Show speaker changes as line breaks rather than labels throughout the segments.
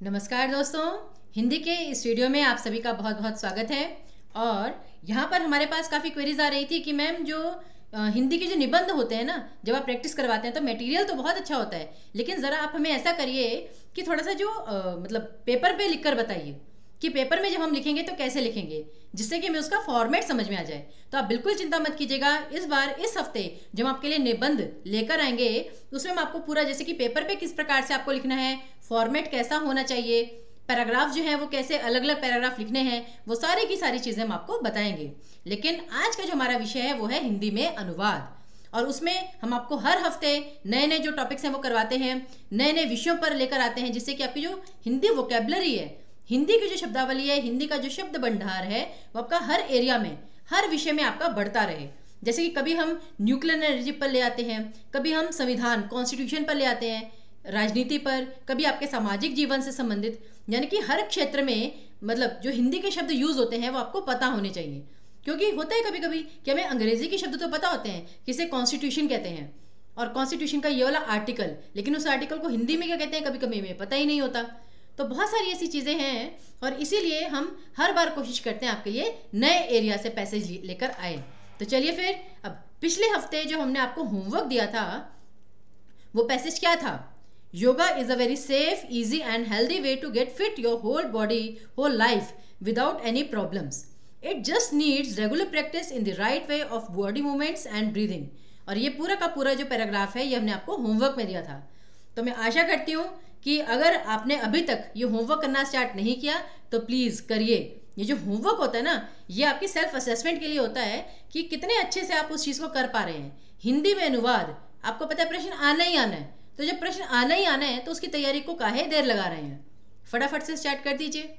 नमस्कार दोस्तों, हिंदी के इस वीडियो में आप सभी का बहुत बहुत स्वागत है। और यहाँ पर हमारे पास काफ़ी क्वेरीज आ रही थी कि मैम जो हिंदी के जो निबंध होते हैं ना, जब आप प्रैक्टिस करवाते हैं तो मटेरियल तो बहुत अच्छा होता है, लेकिन ज़रा आप हमें ऐसा करिए कि थोड़ा सा जो मतलब पेपर पे लिख कर बताइए कि पेपर में जब हम लिखेंगे तो कैसे लिखेंगे, जिससे कि हमें उसका फॉर्मेट समझ में आ जाए। तो आप बिल्कुल चिंता मत कीजिएगा, इस बार इस हफ्ते जब आपके लिए निबंध लेकर आएंगे उसमें हम आपको पूरा, जैसे कि पेपर पे किस प्रकार से आपको लिखना है, फॉर्मेट कैसा होना चाहिए, पैराग्राफ जो है वो कैसे अलग अलग पैराग्राफ लिखने हैं, वो सारी की सारी चीज़ें हम आपको बताएंगे। लेकिन आज का जो हमारा विषय है वो है हिंदी में अनुवाद, और उसमें हम आपको हर हफ्ते नए नए जो टॉपिक्स हैं वो करवाते हैं, नए नए विषयों पर लेकर आते हैं, जिससे कि आपकी जो हिंदी वोकेबलरी है, हिंदी की जो शब्दावली है, हिंदी का जो शब्द भंडार है, वो आपका हर एरिया में, हर विषय में आपका बढ़ता रहे। जैसे कि कभी हम न्यूक्लियर एनर्जी पर ले आते हैं, कभी हम संविधान कॉन्स्टिट्यूशन पर ले आते हैं, राजनीति पर, कभी आपके सामाजिक जीवन से संबंधित, यानी कि हर क्षेत्र में मतलब जो हिंदी के शब्द यूज होते हैं वो आपको पता होने चाहिए। क्योंकि होता है कभी कभी कि हमें अंग्रेजी के शब्द तो पता होते हैं, किसे कॉन्स्टिट्यूशन कहते हैं और कॉन्स्टिट्यूशन का ये वाला आर्टिकल, लेकिन उस आर्टिकल को हिंदी में क्या कहते हैं कभी कभी हमें पता ही नहीं होता। तो बहुत सारी ऐसी चीज़ें हैं, और इसीलिए हम हर बार कोशिश करते हैं आपके लिए नए एरिया से पैसेज लेकर आए। तो चलिए फिर, अब पिछले हफ्ते जो हमने आपको होमवर्क दिया था वो पैसेज क्या था? Yoga is a very safe, easy and healthy way to get fit your whole body, whole life without any problems. It just needs regular practice in the right way of body movements and breathing. और ये पूरा का पूरा जो paragraph है ये हमने आपको होमवर्क में दिया था। तो मैं आशा करती हूँ कि अगर आपने अभी तक ये होमवर्क करना स्टार्ट नहीं किया तो प्लीज़ करिए। ये जो होमवर्क होता है ना, ये आपकी सेल्फ असेसमेंट के लिए होता है कि कितने अच्छे से आप उस चीज़ को कर पा रहे हैं। हिंदी में अनुवाद, आपको पता है प्रश्न आना ही आना है, तो जब प्रश्न आना ही आना है तो उसकी तैयारी को काहे देर लगा रहे हैं, फटाफट से स्टार्ट कर दीजिए।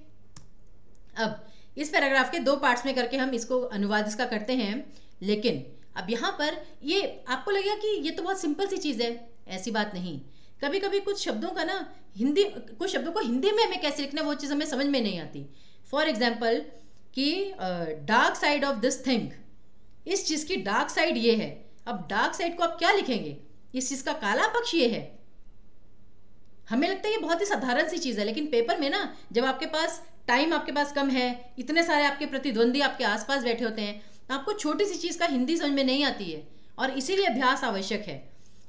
अब इस पैराग्राफ के दो पार्ट्स में करके हम इसको अनुवाद इसका करते हैं, लेकिन अब यहाँ पर ये आपको लगेगा कि ये तो बहुत सिंपल सी चीज़ है, ऐसी बात नहीं। कभी कभी कुछ शब्दों का ना हिंदी, कुछ शब्दों को हिंदी में हमें कैसे लिखना है वो चीज़ हमें समझ में नहीं आती। फॉर एग्जाम्पल कि dark side of this thing, इस चीज़ की डार्क साइड ये है। अब डार्क साइड को आप क्या लिखेंगे? इस चीज़ का काला पक्ष ये है। हमें लगता है ये बहुत ही साधारण सी चीज़ है, लेकिन पेपर में ना जब आपके पास टाइम, आपके पास कम है, इतने सारे आपके प्रतिद्वंदी आपके आसपास बैठे होते हैं, तो आपको छोटी सी चीज़ का हिंदी समझ में नहीं आती है, और इसीलिए अभ्यास आवश्यक है।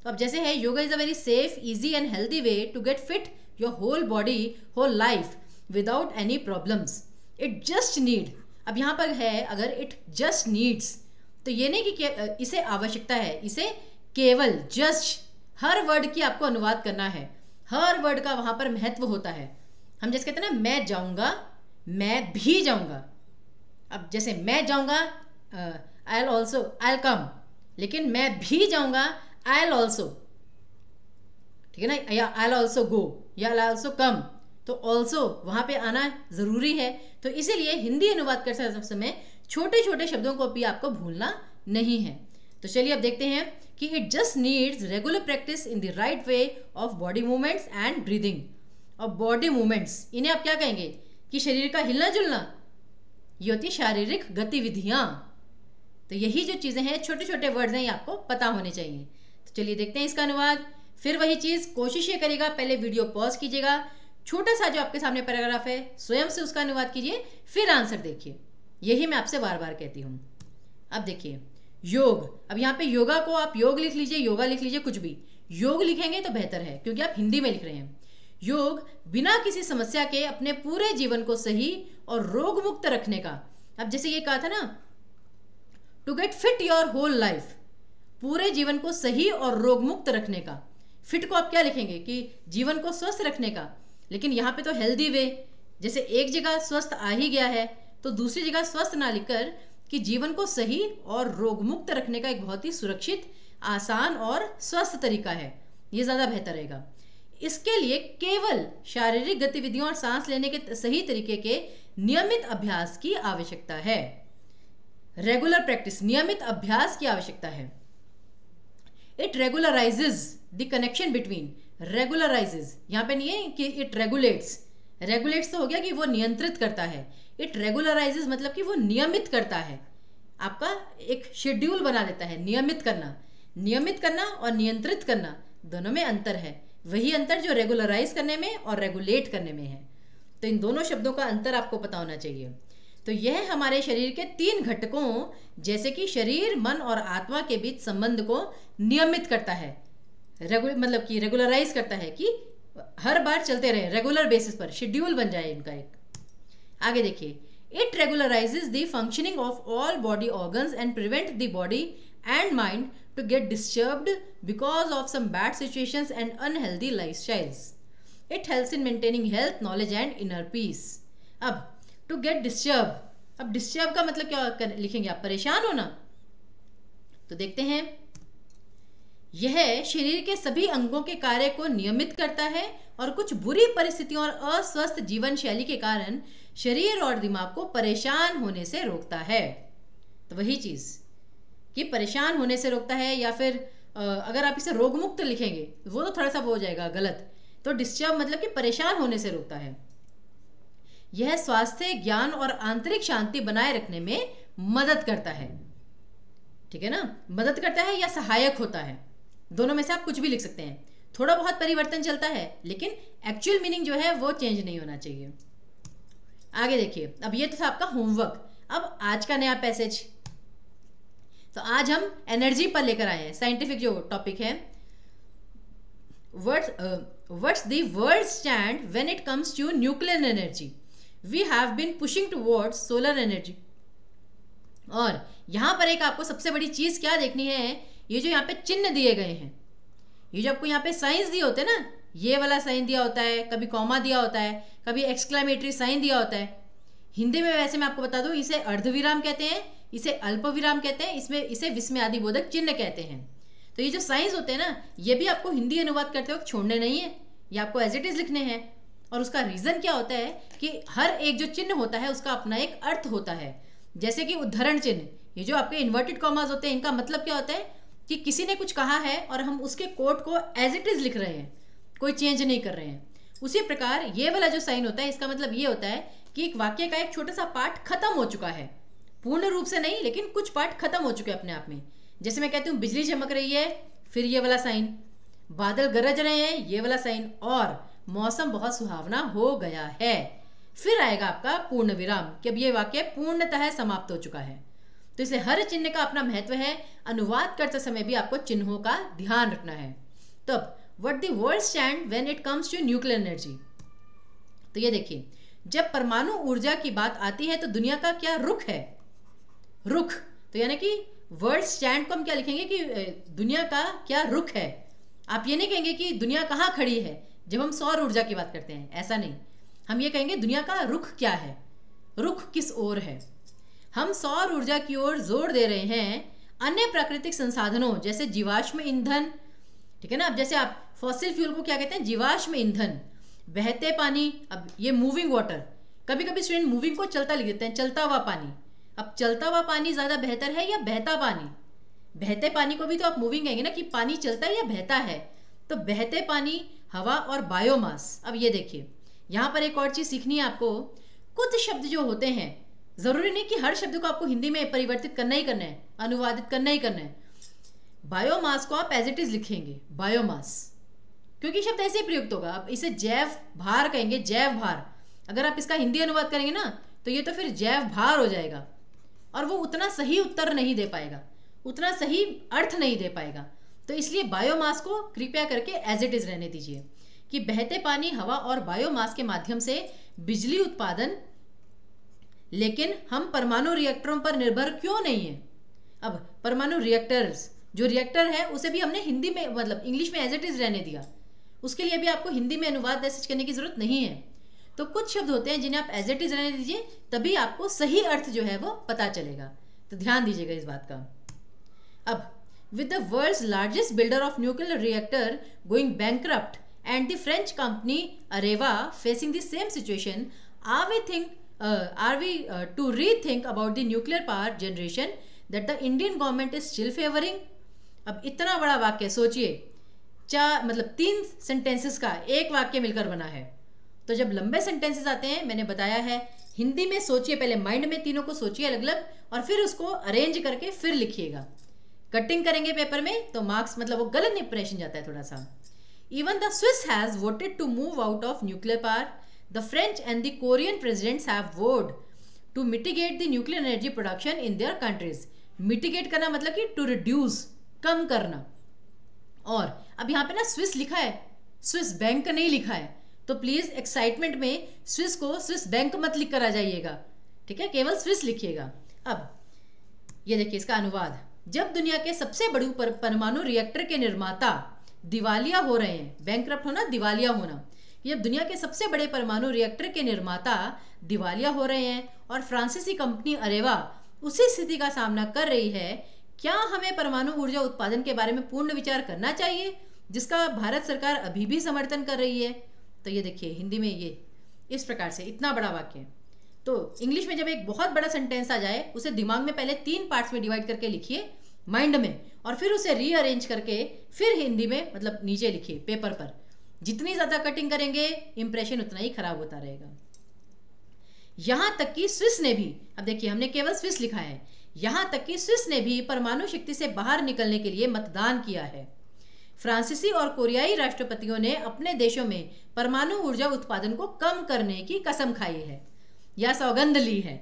तो अब जैसे है, yoga is a very safe, easy and healthy way to get fit your whole body, whole life without any problems. It just need, अब यहाँ पर है अगर इट जस्ट नीड्स, तो ये नहीं कि इसे आवश्यकता है, इसे केवल, जस्ट, हर वर्ड की आपको अनुवाद करना है, हर वर्ड का वहाँ पर महत्व होता है। हम जैसे कहते हैं ना, मैं जाऊँगा, मैं भी जाऊँगा। अब जैसे मैं जाऊँगा, I'll also, I'll come, लेकिन मैं भी जाऊँगा, आई एल ऑल्सो, ठीक है ना, या आई एल ऑल्सो गो, या आई एल ऑल्सो कम, तो ऑल्सो वहाँ पे आना ज़रूरी है। तो इसीलिए हिंदी अनुवाद करते समय छोटे छोटे शब्दों को भी आपको भूलना नहीं है। तो चलिए अब देखते हैं कि it just needs regular practice in the right way of body movements and breathing. और बॉडी मूवमेंट्स, इन्हें आप क्या कहेंगे कि शरीर का हिलना जुलना, ये होती है शारीरिक गतिविधियाँ। तो यही जो चीज़ें हैं, छोटे छोटे वर्ड्स हैं, ये आपको पता होने चाहिए। तो चलिए देखते हैं इसका अनुवाद। फिर वही चीज़, कोशिश ये करिएगा, पहले वीडियो पॉज कीजिएगा, छोटा सा जो आपके सामने पैराग्राफ है स्वयं से उसका अनुवाद कीजिए, फिर आंसर देखिए। यही मैं आपसे बार बार कहती हूँ। अब देखिए, योग, अब यहाँ पे योगा को आप योग लिख लीजिए, योगा लिख लीजिए, कुछ भी योग लिखेंगे तो बेहतर है, क्योंकि आप हिंदी में लिख रहे हैं। योग बिना किसी समस्या के अपने पूरे जीवन को सही और रोग मुक्त रखने का। अब जैसे ये कहा था ना, to get fit your whole life, पूरे जीवन को सही और रोग मुक्त रखने का। फिट को आप क्या लिखेंगे कि जीवन को स्वस्थ रखने का, लेकिन यहाँ पे तो हेल्दी वे, जैसे एक जगह स्वस्थ आ ही गया है तो दूसरी जगह स्वस्थ ना लिखकर कि जीवन को सही और रोग मुक्त रखने का एक बहुत ही सुरक्षित, आसान और स्वस्थ तरीका है, ये ज़्यादा बेहतर रहेगा। इसके लिए केवल शारीरिक गतिविधियों और सांस लेने के सही तरीके के नियमित अभ्यास की आवश्यकता है। रेगुलर प्रैक्टिस, नियमित अभ्यास की आवश्यकता है। It regularizes the connection between, रेगुलराइजेज यहाँ पे नहीं है कि इट रेगुलेट्स, रेगुलेट्स तो हो गया कि वो नियंत्रित करता है, इट रेगुलराइजेज मतलब कि वो नियमित करता है, आपका एक शेड्यूल बना देता है। नियमित करना और नियंत्रित करना दोनों में अंतर है। वही अंतर जो रेगुलराइज करने में और रेगुलेट करने में है। तो इन दोनों शब्दों का अंतर आपको पता होना चाहिए। तो यह हमारे शरीर के 3 घटकों जैसे कि शरीर, मन और आत्मा के बीच संबंध को नियमित करता है, मतलब कि रेगुलराइज करता है, कि हर बार चलते रहे, रेगुलर बेसिस पर शेड्यूल बन जाए इनका एक। आगे देखिए, it regularizes the functioning of all body organs and prevent the body and mind to get disturbed because of some bad situations and unhealthy lifestyles. It helps in maintaining health, knowledge and inner peace. अब to get disturb, अब disturb का मतलब क्या लिखेंगे आप? परेशान होना। तो देखते हैं, यह शरीर के सभी अंगों के कार्य को नियमित करता है और कुछ बुरी परिस्थितियों और अस्वस्थ जीवन शैली के कारण शरीर और दिमाग को परेशान होने से रोकता है। तो वही चीज कि परेशान होने से रोकता है, या फिर अगर आप इसे रोगमुक्त लिखेंगे वो तो थोड़ा सा वो हो जाएगा गलत। तो डिस्टर्ब मतलब कि परेशान होने से रोकता है। यह स्वास्थ्य, ज्ञान और आंतरिक शांति बनाए रखने में मदद करता है। ठीक है ना, मदद करता है या सहायक होता है, दोनों में से आप कुछ भी लिख सकते हैं। थोड़ा बहुत परिवर्तन चलता है, लेकिन एक्चुअल मीनिंग जो है वो चेंज नहीं होना चाहिए। आगे देखिए, अब ये तो था आपका होमवर्क। अब आज का नया पैसेज, तो आज हम एनर्जी पर लेकर आए हैं, साइंटिफिक जो टॉपिक है। What's the world stand when it comes to nuclear energy? We have been pushing towards solar energy. और यहां पर एक आपको सबसे बड़ी चीज क्या देखनी है, ये जो यहाँ पे चिन्ह दिए गए हैं, ये जो आपको यहाँ पे साइंस दिए होते हैं ना, ये वाला साइन दिया होता है, कभी कॉमा दिया होता है, कभी एक्सक्लेमेटरी साइन दिया होता है। हिंदी में वैसे मैं आपको बता दूं, इसे अर्धविराम कहते हैं, इसे अल्पविराम कहते हैं, इसमें इसे विस्मयादिबोधक चिन्ह कहते हैं। तो ये जो साइंस होते हैं ना, ये भी आपको हिंदी अनुवाद करते वक्त छोड़ने नहीं है, ये आपको एज इट इज लिखने हैं। और उसका रीजन क्या होता है कि हर एक जो चिन्ह होता है उसका अपना एक अर्थ होता है। जैसे कि उद्धरण चिन्ह, ये जो आपके इन्वर्टेड कॉमास होते हैं, इनका मतलब क्या होता है कि किसी ने कुछ कहा है और हम उसके कोड को एज इट इज लिख रहे हैं, कोई चेंज नहीं कर रहे हैं। उसी प्रकार ये वाला जो साइन होता है, इसका मतलब ये होता है कि एक वाक्य का एक छोटा सा पार्ट खत्म हो चुका है, पूर्ण रूप से नहीं लेकिन कुछ पार्ट खत्म हो चुके हैं अपने आप में। जैसे मैं कहती हूँ बिजली चमक रही है, फिर ये वाला साइन, बादल गरज रहे हैं, ये वाला साइन, और मौसम बहुत सुहावना हो गया है, फिर आएगा आपका पूर्ण विराम कि अब ये वाक्य पूर्णतः समाप्त हो चुका है। तो इसे हर चिन्ह का अपना महत्व है, अनुवाद करते समय भी आपको चिन्हों का ध्यान रखना है। तब what the world stand when it comes to nuclear energy, तो ये देखिए, जब परमाणु ऊर्जा की बात आती है तो दुनिया का क्या रुख है? रुख, तो यानी कि वर्ल्ड स्टैंड को हम क्या लिखेंगे कि दुनिया का क्या रुख है। आप ये नहीं कहेंगे कि दुनिया कहाँ खड़ी है जब हम सौर ऊर्जा की बात करते हैं, ऐसा नहीं। हम ये कहेंगे दुनिया का रुख क्या है, रुख किस ओर है। हम सौर ऊर्जा की ओर जोर दे रहे हैं, अन्य प्राकृतिक संसाधनों जैसे जीवाश्म ईंधन, ठीक है ना। अब जैसे आप फॉसिल फ्यूल को क्या कहते हैं? जीवाश्म ईंधन, बहते पानी, अब ये मूविंग वाटर, कभी कभी स्टूडेंट मूविंग को चलता लिख देते हैं, चलता हुआ पानी। अब चलता हुआ पानी ज्यादा बेहतर है या बहता पानी? बहते पानी को भी तो आप मूविंग कहेंगे ना, कि पानी चलता है या बहता है। तो बहते पानी, हवा और बायोमास। अब ये देखिए, यहाँ पर एक और चीज सीखनी है आपको। कुछ शब्द जो होते हैं, जरूरी नहीं कि हर शब्द को आपको हिंदी में परिवर्तित करना ही करना है, अनुवादित करना ही करना है। बायोमास को आप एज इट इज लिखेंगे, बायोमास, क्योंकि शब्द ऐसे ही प्रयुक्त होगा। अब इसे जैव भार कहेंगे, जैव भार। अगर आप इसका हिंदी अनुवाद करेंगे ना, तो ये तो फिर जैव भार हो जाएगा, और वो उतना सही उत्तर नहीं दे पाएगा, उतना सही अर्थ नहीं दे पाएगा। तो इसलिए बायोमास को कृपया करके एज इट इज रहने दीजिए, कि बहते पानी, हवा और बायोमास के माध्यम से बिजली उत्पादन। लेकिन हम परमाणु रिएक्टरों पर निर्भर क्यों नहीं है? अब परमाणु रिएक्टर्स, जो रिएक्टर है उसे भी हमने हिंदी में, मतलब इंग्लिश में एज इट इज रहने दिया। उसके लिए भी आपको हिंदी में अनुवाद मैसेज करने की जरूरत नहीं है। तो कुछ शब्द होते हैं जिन्हें आप एज इट इज रहने दीजिए, तभी आपको सही अर्थ जो है वो पता चलेगा। तो ध्यान दीजिएगा इस बात का। अब with the world's largest builder of nuclear reactor going bankrupt and the French company Areva facing the same situation, are we to rethink about the nuclear power generation that the Indian government is still favoring? अब इतना बड़ा वाक्य सोचिए, मतलब 3 sentences का एक वाक्य मिलकर बना है। तो जब लंबे सेंटेंसेस आते हैं, मैंने बताया है हिंदी में सोचिए, पहले माइंड में तीनों को सोचिए अलग अलग, और फिर उसको अरेंज करके फिर लिखिएगा। कटिंग करेंगे पेपर में तो मार्क्स, मतलब वो गलत इंप्रेशन जाता है थोड़ा सा। Even the Swiss has voted to move out of nuclear power. The French and the Korean presidents have vowed to mitigate the nuclear energy production in their countries. Mitigate करना मतलब कि to reduce, कम करना. और अब यहाँ पे ना Swiss लिखा है, स्विस बैंक नहीं लिखा है, तो प्लीज एक्साइटमेंट में स्विस को स्विस बैंक मत लिख कर आ जाइएगा, ठीक है, केवल स्विस लिखिएगा. अब ये देखिए इसका अनुवाद. जब दुनिया के सबसे बड़े परमाणु रिएक्टर के निर्माता दिवालिया हो रहे हैं, बैंकरप्ट होना, दिवालिया होना, जब दुनिया के सबसे बड़े परमाणु रिएक्टर के निर्माता दिवालिया हो रहे हैं और फ्रांसीसी कंपनी अरेवा उसी स्थिति का सामना कर रही है, क्या हमें परमाणु ऊर्जा उत्पादन के बारे में पूर्ण विचार करना चाहिए, जिसका भारत सरकार अभी भी समर्थन कर रही है. तो ये देखिए हिंदी में ये इस प्रकार से इतना बड़ा वाक्य. तो इंग्लिश में जब एक बहुत बड़ा सेंटेंस आ जाए उसे दिमाग में पहले 3 पार्ट्स में डिवाइड करके लिखिए माइंड में, और फिर उसे रीअरेंज करके फिर हिंदी में मतलब नीचे लिखिए पेपर पर. जितनी ज्यादा कटिंग करेंगे इंप्रेशन उतना ही खराब होता रहेगा. यहां तक कि स्विस ने भी, अब देखिए हमने केवल स्विस लिखा है, यहां तक कि स्विस ने भी परमाणु शक्ति से बाहर निकलने के लिए मतदान किया है. फ्रांसीसी और कोरियाई राष्ट्रपतियों ने अपने देशों में परमाणु ऊर्जा उत्पादन को कम करने की कसम खाई है या सौगंध ली है.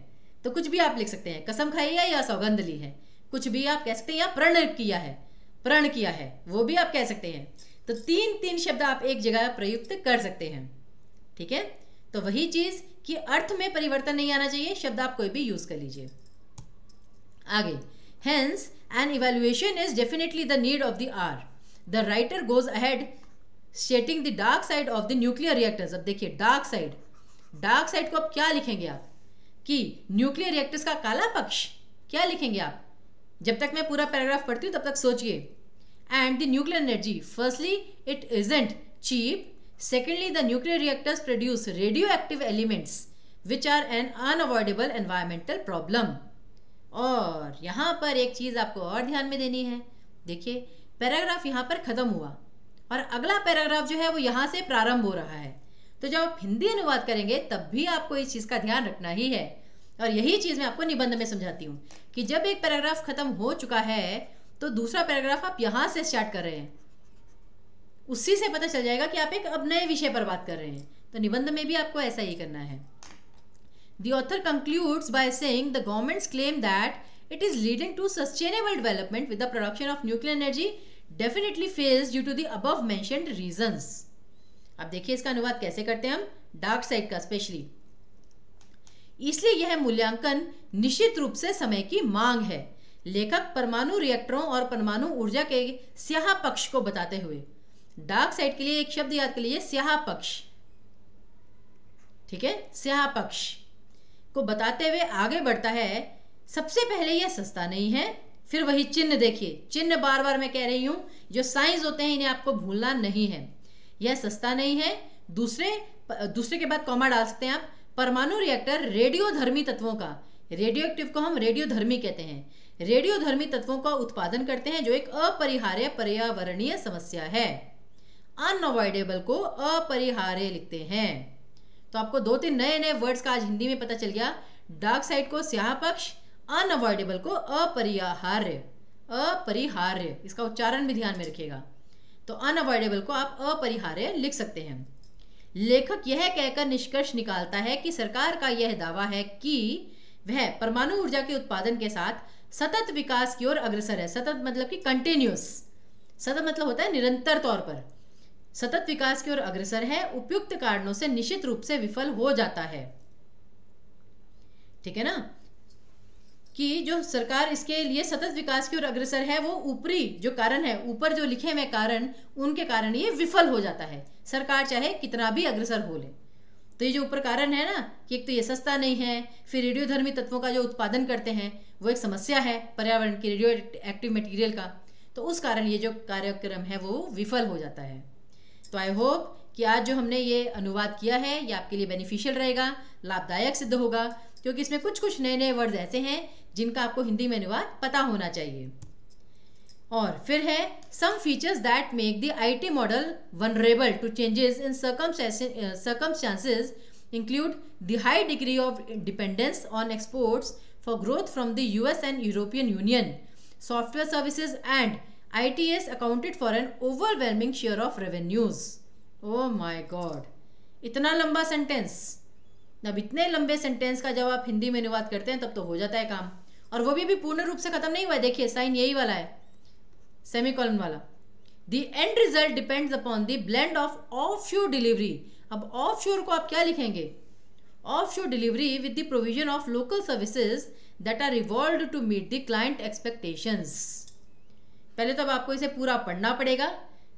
तो कुछ भी आप लिख सकते हैं, कसम खाई है या सौगंध ली है, कुछ भी आप कह सकते हैं, या प्रण किया है वो भी आप कह सकते हैं. तो 3 शब्द आप एक जगह प्रयुक्त कर सकते हैं, ठीक है. तो वही चीज कि अर्थ में परिवर्तन नहीं आना चाहिए, शब्द आप कोई भी यूज कर लीजिए. आगे, hence an evaluation is definitely the need of the hour. The writer goes ahead stating the dark side of the nuclear reactors. अब देखिए डार्क साइड को अब क्या लिखेंगे आप कि न्यूक्लियर रिएक्टर्स का काला पक्ष, क्या लिखेंगे आप. जब तक मैं पूरा पैराग्राफ पढ़ती हूँ तब तक सोचिए. And the nuclear energy, firstly it isn't cheap, secondly the nuclear reactors produce radioactive elements which are an unavoidable environmental problem. और यहाँ पर एक चीज आपको और ध्यान में देनी है. देखिए पैराग्राफ यहाँ पर खत्म हुआ और अगला पैराग्राफ जो है वो यहाँ से प्रारंभ हो रहा है. तो जब आप हिंदी अनुवाद करेंगे तब भी आपको इस चीज का ध्यान रखना ही है. और यही चीज मैं आपको निबंध में समझाती हूँ कि जब एक पैराग्राफ खत्म हो चुका है तो दूसरा पैराग्राफ आप यहाँ से स्टार्ट कर रहे हैं, उसी से पता चल जाएगा कि आप एक अब नए विषय पर बात कर रहे हैं. तो निबंध में भी आपको ऐसा ही करना है. The author concludes by saying the government's claim that it is leading to sustainable development with the production of nuclear energy definitely fails due to the above mentioned reasons. अब देखिए इसका अनुवाद कैसे करते हैं हम डार्क साइड का specially. इसलिए यह मूल्यांकन निश्चित रूप से समय की मांग है. लेखक परमाणु रिएक्टरों और परमाणु ऊर्जा के स्याह पक्ष को बताते हुए, डार्क साइड के लिए एक शब्द याद कर लीजिए, स्याह पक्ष, ठीक है, स्याह पक्ष को बताते हुए आगे बढ़ता है. सबसे पहले यह सस्ता नहीं है. फिर वही चिन्ह देखिए, चिन्ह बार बार मैं कह रही हूं, जो साइंस होते हैं इन्हें आपको भूलना नहीं है. यह सस्ता नहीं है. दूसरे के बाद कॉमा डाल सकते हैं आप. परमाणु रिएक्टर रेडियोधर्मी तत्वों का, रेडियोएक्टिव को हम रेडियोधर्मी कहते हैं, रेडियोधर्मी तत्वों का उत्पादन करते हैं जो एक अपरिहार्य पर्यावरणीय समस्या है. अनअवॉइडेबल को अपरिहार्य लिखते हैं. तो आपको 2-3 नए वर्ड्स का आज हिंदी में पता चल गया. डार्क साइड को स्याह पक्ष, अनअवॉइडेबल को अपरिहार्य, इसका उच्चारण भी ध्यान में रखिएगा. तो अनअवॉइडेबल को आप अपरिहार्य लिख सकते हैं. लेखक यह कहकर निष्कर्ष निकालता है कि सरकार का यह दावा है कि वह परमाणु ऊर्जा के उत्पादन के साथ सतत विकास की ओर अग्रसर है. सतत मतलब कि कंटिन्यूस, सतत मतलब होता है निरंतर तौर पर, सतत विकास की ओर अग्रसर है. उपयुक्त कारणों से निश्चित रूप से विफल हो जाता है. ठीक है ना, कि जो सरकार इसके लिए सतत विकास की ओर अग्रसर है वो ऊपरी जो कारण है, ऊपर जो लिखे हुए कारण, उनके कारण ये विफल हो जाता है, सरकार चाहे कितना भी अग्रसर हो ले. तो ये जो ऊपर कारण है ना कि एक तो ये सस्ता नहीं है, फिर रेडियोधर्मी तत्वों का जो उत्पादन करते हैं वो एक समस्या है पर्यावरण की, रेडियो एक्टिव मटेरियल का, तो उस कारण ये जो कार्यक्रम है वो विफल हो जाता है. तो आई होप कि आज जो हमने ये अनुवाद किया है ये आपके लिए बेनिफिशियल रहेगा, लाभदायक सिद्ध होगा, क्योंकि इसमें कुछ नए वर्ड ऐसे हैं जिनका आपको हिंदी में अनुवाद पता होना चाहिए. और फिर है some features that make the IT model vulnerable to changes in circumstances include the high degree of dependence on exports for growth from the US and European Union, software services and ITS accounted for an overwhelming share of revenues. Oh my God, इतना लंबा sentence. अब इतने लंबे sentence का जब आप हिंदी में अनुवाद करते हैं तब तो हो जाता है काम, और वो भी पूर्ण रूप से खत्म नहीं हुआ है। देखिए साइन यही वाला है, सेमीकोलन वाला। The end result depends upon the blend of offshore delivery. अब offshore को आप क्या लिखेंगे? Offshore delivery with the provision of local services that are evolved to meet the client expectations. पहले तो अब आपको इसे पूरा पढ़ना पड़ेगा,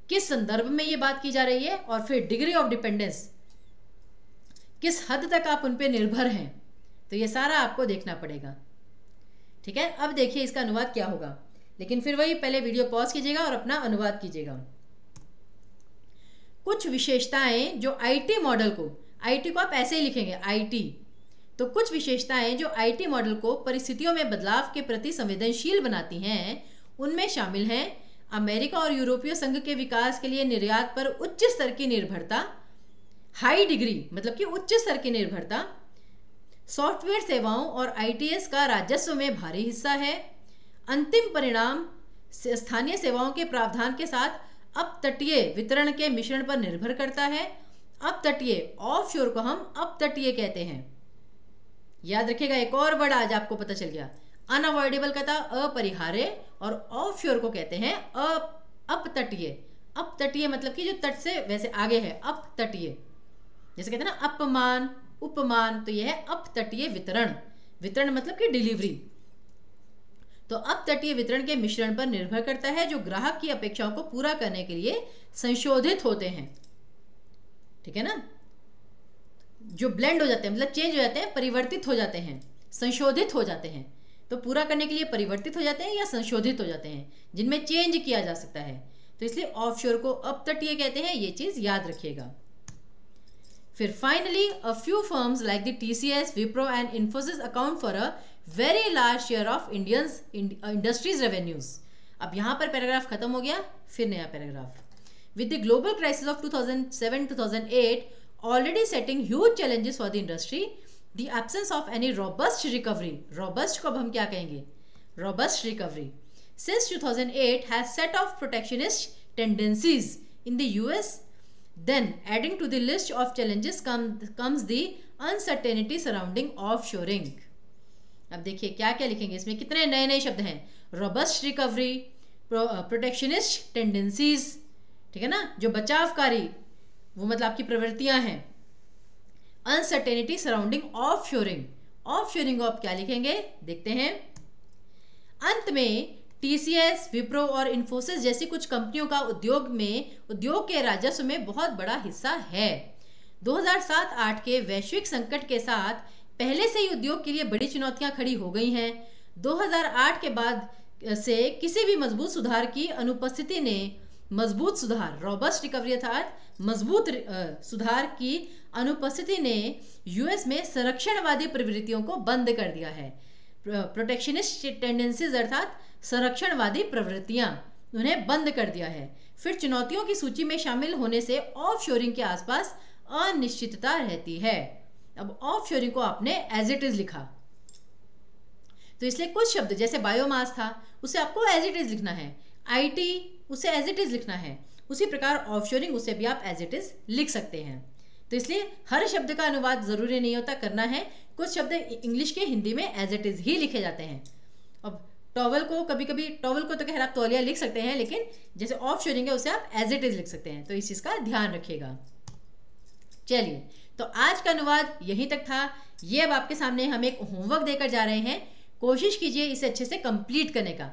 किस संदर्भ में ये बात की जा रही है, और फिर डिग्री ऑफ डिपेंडेंस, किस हद तक आप उन पे निर्भर हैं, तो ये सारा आपको देखना पड़ेगा। ठीक है, अब देखिए इसका अनुवाद क्या होगा, लेकिन फिर वही पहले वीडियो पॉज कीजिएगा और अपना अनुवाद कीजिएगा। कुछ विशेषताएं जो आईटी मॉडल को, आईटी को आप ऐसे ही लिखेंगे आईटी, तो कुछ विशेषताएं जो आईटी मॉडल को परिस्थितियों में बदलाव के प्रति संवेदनशील बनाती हैं, उनमें शामिल हैं अमेरिका और यूरोपीय संघ के विकास के लिए निर्यात पर उच्च स्तर की निर्भरता, हाई डिग्री मतलब कि उच्च स्तर की निर्भरता, सॉफ्टवेयर सेवाओं और आईटीएस का राजस्व में भारी हिस्सा है, अंतिम परिणाम स्थानीय सेवाओं के प्रावधान के साथ अपतटीय वितरण के मिश्रण पर निर्भर करता है। अपतटीय, ऑफशोर को हम अपतटीय कहते हैं। याद रखिएगा, एक और वर्ड आज आपको पता चल गया, अनअवॉइडेबल का था अपरिहार्य, और ऑफशोर को कहते हैं अपतटीय। अपतटीय मतलब कि जो तट से वैसे आगे है, अपतटीय। जैसे कहते हैं ना अपमान, उपमान, तो यह है अपतटीय वितरण। वितरण मतलब कि डिलीवरी। तो अपतटीय वितरण के मिश्रण पर निर्भर करता है, जो ग्राहक की अपेक्षाओं को पूरा करने के लिए संशोधित होते हैं। ठीक है ना, जो ब्लेंड हो जाते हैं मतलब चेंज हो जाते हैं, परिवर्तित हो जाते हैं, संशोधित हो जाते हैं। तो पूरा करने के लिए परिवर्तित हो जाते हैं या संशोधित हो जाते हैं, जिनमें चेंज किया जा सकता है। तो इसलिए ऑफशोर को अपतटीय कहते हैं, ये चीज याद रखिएगा। फिर finally a few firms like the TCS, Wipro and Infosys account for a very large share of Indians industries revenues. अब यहाँ पर पैराग्राफ खत्म हो गया, फिर नया paragraph. With the global crisis of 2007-2008 already setting huge challenges for the industry, the absence of any robust recovery, robust को अब हम क्या कहेंगे, robust recovery, since 2008 has set of protectionist tendencies in the US. Then adding to the list of challenges comes the uncertainty surrounding offshoring. अब देखिए क्या क्या लिखेंगे इसमें, कितने नए नए शब्द हैं, रोबस्ट रिकवरी, प्रोटेक्शनिस्ट टेंडेंसीज, ठीक है ना, जो बचावकारी वो मतलब आपकी प्रवृत्तियां हैं, अनसर्टेनिटी सराउंडिंग ऑफशोरिंग। ऑफशोरिंग को आप क्या लिखेंगे देखते हैं। अंत में TCS, विप्रो और इन्फोसिस जैसी कुछ कंपनियों का उद्योग के राजस्व में बहुत बड़ा हिस्सा है। 2007-8 के वैश्विक संकट के साथ पहले से ही उद्योग के लिए बड़ी चुनौतियां खड़ी हो गई हैं। 2008 के बाद से किसी भी मजबूत सुधार की अनुपस्थिति ने, मजबूत सुधार, रोबस्ट रिकवरी अर्थात मजबूत सुधार की अनुपस्थिति ने US में संरक्षणवादी प्रवृत्तियों को बंद कर दिया है। प्रोटेक्शनिस्ट टेंडेंसीज अर्थात संरक्षणवादी प्रवृत्तियां, उन्हें बंद कर दिया है। फिर चुनौतियों की सूची में शामिल होने से ऑफशोरिंग के आसपास अनिश्चितता रहती है। अब ऑफशोरिंग को आपने एज इट इज लिखा, तो इसलिए कुछ शब्द जैसे बायोमास था उसे आपको एज इट इज लिखना है, IT उसे एज इट इज लिखना है, उसी प्रकार ऑफशोरिंग उसे भी आप एज इट इज लिख सकते हैं। तो इसलिए हर शब्द का अनुवाद जरूरी नहीं होता करना है, कुछ शब्द इंग्लिश के हिंदी में एज इट इज ही लिखे जाते हैं। अब टॉवल को कभी कभी, टॉवल को तो खैर आप तौलिया लिख सकते हैं, लेकिन जैसे ऑफशोरिंग है उसे आप एज इट इज लिख सकते हैं, तो इस चीज का ध्यान रखिएगा। चलिए, तो आज का अनुवाद यहीं तक था। ये अब आपके सामने हम एक होमवर्क देकर जा रहे हैं, कोशिश कीजिए इसे अच्छे से कंप्लीट करने का,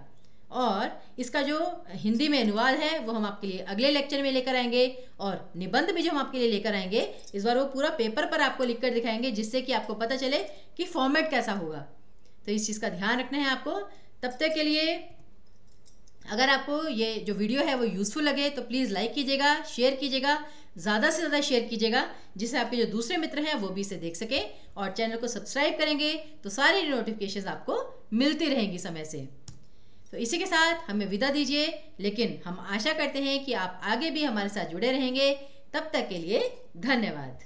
और इसका जो हिंदी में अनुवाद है वो हम आपके लिए अगले लेक्चर में लेकर आएंगे, और निबंध भी जो हम आपके लिए लेकर आएंगे इस बार वो पूरा पेपर पर आपको लिखकर दिखाएंगे, जिससे कि आपको पता चले कि फॉर्मेट कैसा होगा। तो इस चीज़ का ध्यान रखना है आपको। तब तक के लिए अगर आपको ये जो वीडियो है वो यूज़फुल लगे तो प्लीज़ लाइक कीजिएगा, शेयर कीजिएगा, ज़्यादा से ज़्यादा शेयर कीजिएगा, जिससे आपके जो दूसरे मित्र हैं वो भी इसे देख सके, और चैनल को सब्सक्राइब करेंगे तो सारी नोटिफिकेशंस आपको मिलती रहेंगी समय से। तो इसी के साथ हमें विदा दीजिए, लेकिन हम आशा करते हैं कि आप आगे भी हमारे साथ जुड़े रहेंगे। तब तक के लिए धन्यवाद।